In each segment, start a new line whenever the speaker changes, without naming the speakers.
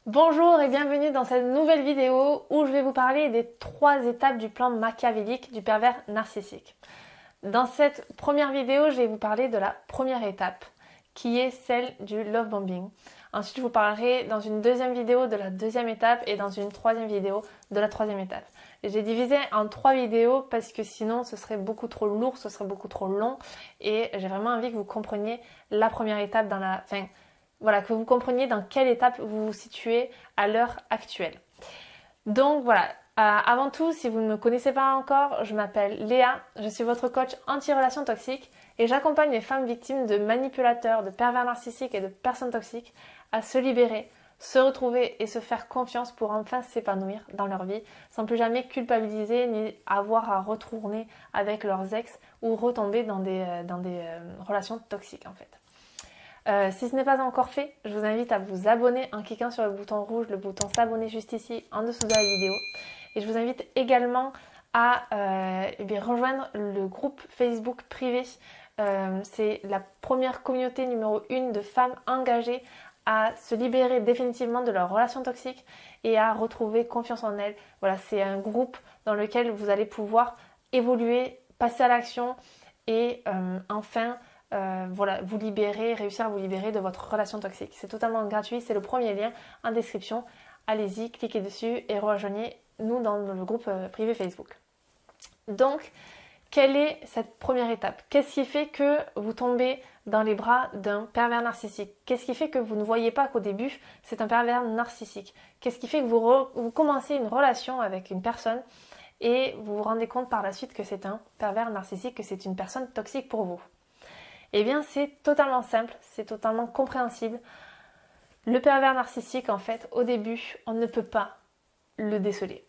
Bonjour et bienvenue dans cette nouvelle vidéo où je vais vous parler des 3 étapes du plan machiavélique du pervers narcissique. Dans cette première vidéo, je vais vous parler de la première étape qui est celle du love bombing. Ensuite, je vous parlerai dans une deuxième vidéo de la deuxième étape et dans une troisième vidéo de la troisième étape. J'ai divisé en 3 vidéos parce que sinon ce serait beaucoup trop lourd, ce serait beaucoup trop long et j'ai vraiment envie que vous compreniez la première étape voilà, que vous compreniez dans quelle étape vous vous situez à l'heure actuelle. Donc voilà, avant tout, si vous ne me connaissez pas encore, je m'appelle Léa, je suis votre coach anti-relations toxiques et j'accompagne les femmes victimes de manipulateurs, de pervers narcissiques et de personnes toxiques à se libérer, se retrouver et se faire confiance pour enfin s'épanouir dans leur vie sans plus jamais culpabiliser ni avoir à retourner avec leurs ex ou retomber dans des relations toxiques en fait. Si ce n'est pas encore fait, je vous invite à vous abonner en cliquant sur le bouton rouge, le bouton s'abonner juste ici en dessous de la vidéo. Et je vous invite également à rejoindre le groupe Facebook privé. C'est la première communauté numéro 1 de femmes engagées à se libérer définitivement de leurs relations toxiques et à retrouver confiance en elles. Voilà, c'est un groupe dans lequel vous allez pouvoir évoluer, passer à l'action et enfin vous libérer, réussir à vous libérer de votre relation toxique. C'est totalement gratuit, c'est le premier lien en description. Allez-y, cliquez dessus et rejoignez-nous dans le groupe privé Facebook. Donc, quelle est cette première étape? Qu'est-ce qui fait que vous tombez dans les bras d'un pervers narcissique? Qu'est-ce qui fait que vous ne voyez pas qu'au début, c'est un pervers narcissique? Qu'est-ce qui fait que vous commencez une relation avec une personne et vous vous rendez compte par la suite que c'est un pervers narcissique, que c'est une personne toxique pour vous? Eh bien, c'est totalement simple, c'est totalement compréhensible. Le pervers narcissique, en fait, au début, on ne peut pas le déceler.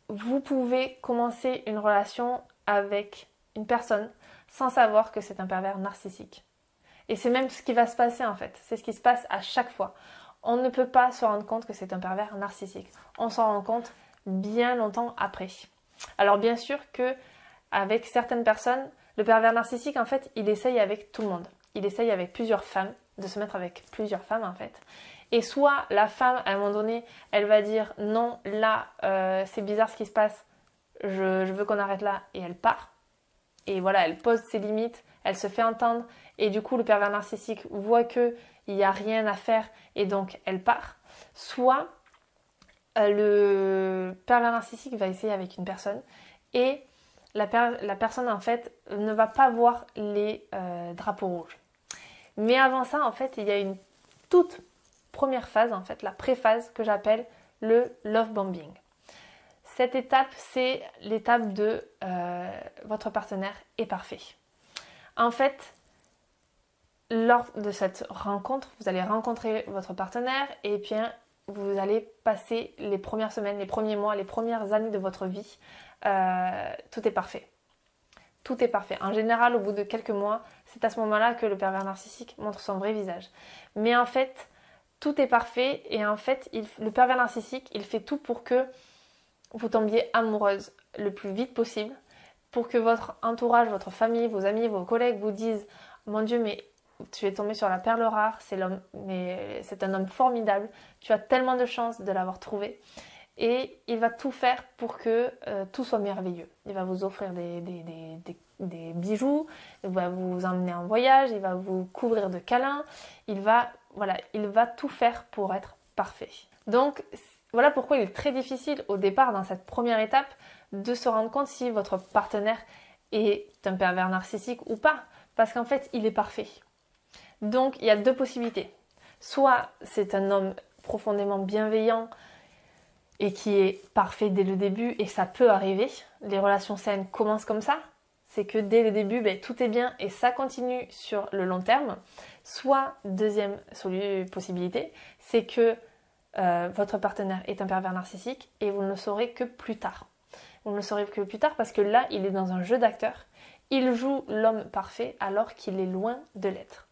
Vous pouvez commencer une relation avec une personne sans savoir que c'est un pervers narcissique. Et c'est même ce qui va se passer, en fait. C'est ce qui se passe à chaque fois. On ne peut pas se rendre compte que c'est un pervers narcissique. On s'en rend compte bien longtemps après. Alors, bien sûr que avec certaines personnes, le pervers narcissique, en fait, il essaye avec tout le monde. Il essaye avec plusieurs femmes, de se mettre avec plusieurs femmes, en fait. Et soit la femme, à un moment donné, elle va dire non, là, c'est bizarre ce qui se passe, je veux qu'on arrête là, et elle part. Et voilà, elle pose ses limites, elle se fait entendre, et du coup, le pervers narcissique voit qu'il n'y a rien à faire, et donc elle part. Soit le pervers narcissique va essayer avec une personne, et la personne en fait ne va pas voir les drapeaux rouges. Mais avant ça, en fait, il y a une toute première phase, en fait, la préphase que j'appelle le love bombing. Cette étape, c'est l'étape de votre partenaire est parfait. En fait, lors de cette rencontre, vous allez rencontrer votre partenaire et bien vous allez passer les premières semaines, les premiers mois, les premières années de votre vie. Tout est parfait. Tout est parfait. En général, au bout de quelques mois, c'est à ce moment-là que le pervers narcissique montre son vrai visage. Mais en fait, tout est parfait et en fait, le pervers narcissique, il fait tout pour que vous tombiez amoureuse le plus vite possible, pour que votre entourage, votre famille, vos amis, vos collègues vous disent « Mon Dieu, mais tu es tombé sur la perle rare, c'est un homme formidable, tu as tellement de chance de l'avoir trouvé. » Et il va tout faire pour que tout soit merveilleux. Il va vous offrir des bijoux, il va vous emmener en voyage, il va vous couvrir de câlins, il va tout faire pour être parfait. Donc voilà pourquoi il est très difficile au départ dans cette première étape de se rendre compte si votre partenaire est un pervers narcissique ou pas. Parce qu'en fait, il est parfait. Donc il y a 2 possibilités. Soit c'est un homme profondément bienveillant, et qui est parfait dès le début, et ça peut arriver. Les relations saines commencent comme ça. C'est que dès le début, tout est bien et ça continue sur le long terme. Soit, deuxième possibilité, c'est que votre partenaire est un pervers narcissique et vous ne le saurez que plus tard. Vous ne le saurez que plus tard parce que là, il est dans un jeu d'acteur. Il joue l'homme parfait alors qu'il est loin de l'être.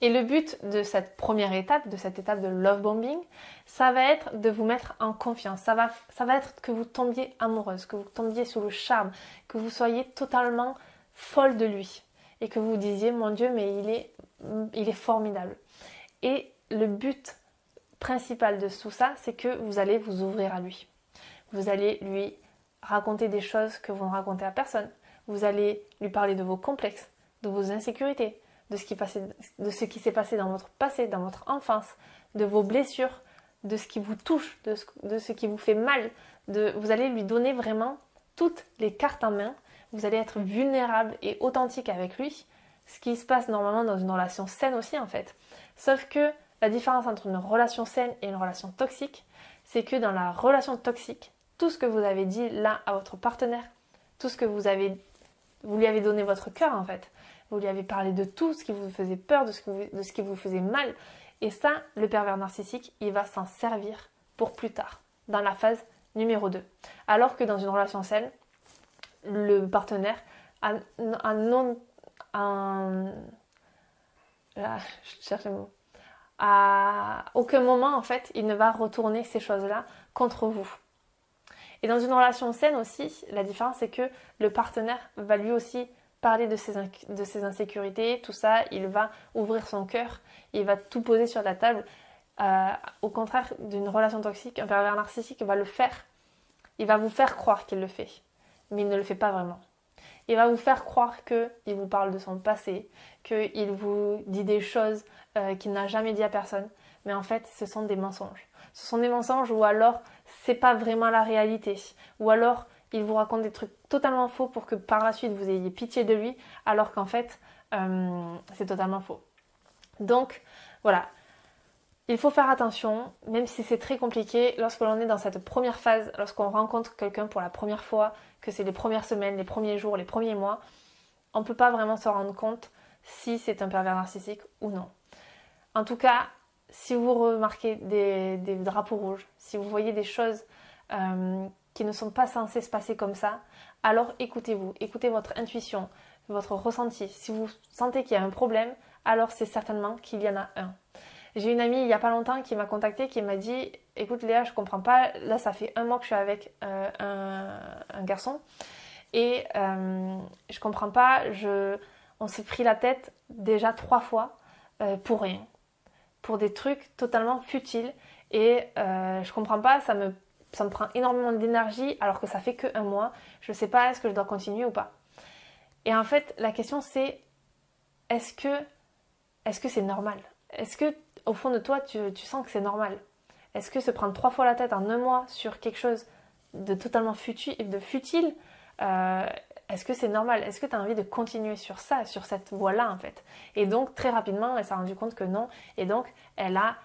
Et le but de cette première étape, de cette étape de love bombing, ça va être de vous mettre en confiance. Ça va être que vous tombiez amoureuse, que vous tombiez sous le charme, que vous soyez totalement folle de lui. Et que vous vous disiez, mon Dieu, mais il est formidable. Et le but principal de tout ça, c'est que vous allez vous ouvrir à lui. Vous allez lui raconter des choses que vous ne racontez à personne. Vous allez lui parler de vos complexes, de vos insécurités, de ce qui s'est passé dans votre passé, dans votre enfance, de vos blessures, de ce qui vous touche, de ce qui vous fait mal. Vous allez lui donner vraiment toutes les cartes en main. Vous allez être vulnérable et authentique avec lui. Ce qui se passe normalement dans une relation saine aussi en fait. Sauf que la différence entre une relation saine et une relation toxique, c'est que dans la relation toxique, tout ce que vous avez dit là à votre partenaire, tout ce que vous lui avez donné votre cœur en fait. Vous lui avez parlé de tout ce qui vous faisait peur, de ce qui vous faisait mal. Et ça, le pervers narcissique, il va s'en servir pour plus tard, dans la phase numéro 2. Alors que dans une relation saine, le partenaire à aucun moment en fait il ne va retourner ces choses-là contre vous. Et dans une relation saine aussi, la différence c'est que le partenaire va lui aussi parler de ses insécurités, tout ça, il va ouvrir son cœur, il va tout poser sur la table. Au contraire d'une relation toxique, un pervers narcissique va le faire. Il va vous faire croire qu'il le fait, mais il ne le fait pas vraiment. Il va vous faire croire qu'il vous parle de son passé, qu'il vous dit des choses qu'il n'a jamais dit à personne. Mais en fait, ce sont des mensonges. Ce sont des mensonges ou alors c'est pas vraiment la réalité. Ou alors il vous raconte des trucs totalement faux pour que par la suite vous ayez pitié de lui, alors qu'en fait c'est totalement faux. Donc voilà. Il faut faire attention, même si c'est très compliqué, lorsque l'on est dans cette première phase, lorsqu'on rencontre quelqu'un pour la première fois, que c'est les premières semaines, les premiers jours, les premiers mois, on ne peut pas vraiment se rendre compte si c'est un pervers narcissique ou non. En tout cas, si vous remarquez des drapeaux rouges, si vous voyez des choses qui ne sont pas censées se passer comme ça, alors écoutez-vous, écoutez votre intuition, votre ressenti. Si vous sentez qu'il y a un problème, alors c'est certainement qu'il y en a un. J'ai une amie il n'y a pas longtemps qui m'a contactée, qui m'a dit « Écoute Léa, je comprends pas, là ça fait 1 mois que je suis avec un garçon et je comprends pas, on s'est pris la tête déjà 3 fois pour rien, pour des trucs totalement futiles et je comprends pas, ça me prend énormément d'énergie alors que ça fait que 1 mois, je sais pas est-ce que je dois continuer ou pas. » Et en fait la question c'est est-ce que c'est normal? Est-ce que au fond de toi, tu sens que c'est normal? Est-ce que se prendre 3 fois la tête en 1 mois sur quelque chose de totalement futile, est-ce que c'est normal? Est-ce que tu as envie de continuer sur ça, sur cette voie-là en fait? Et donc très rapidement, elle s'est rendue compte que non. Et donc elle a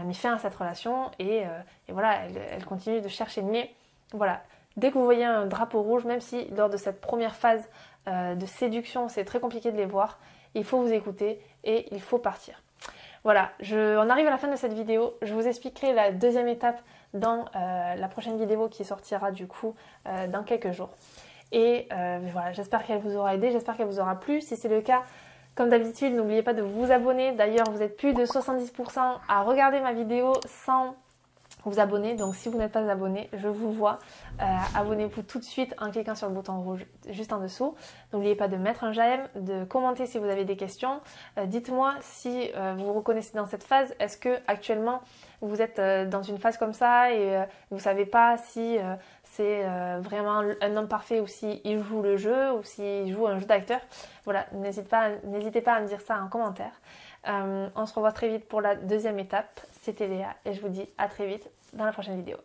mis fin à cette relation et voilà, elle continue de chercher. Mais voilà, dès que vous voyez un drapeau rouge, même si lors de cette première phase de séduction, c'est très compliqué de les voir, il faut vous écouter et il faut partir. Voilà, on arrive à la fin de cette vidéo. Je vous expliquerai la deuxième étape dans la prochaine vidéo qui sortira du coup dans quelques jours. Et voilà, j'espère qu'elle vous aura aidé, j'espère qu'elle vous aura plu. Si c'est le cas, comme d'habitude, n'oubliez pas de vous abonner. D'ailleurs, vous êtes plus de 70% à regarder ma vidéo sans vous abonner. Donc si vous n'êtes pas abonné, je vous vois. Abonnez-vous tout de suite en cliquant sur le bouton rouge juste en dessous. N'oubliez pas de mettre un j'aime, de commenter si vous avez des questions. Dites-moi si vous vous reconnaissez dans cette phase. Est-ce que actuellement vous êtes dans une phase comme ça et vous savez pas si c'est vraiment un homme parfait ou s'il joue le jeu ou s'il joue un jeu d'acteur. Voilà, n'hésitez pas à me dire ça en commentaire. On se revoit très vite pour la deuxième étape. C'était Léa et je vous dis à très vite dans la prochaine vidéo.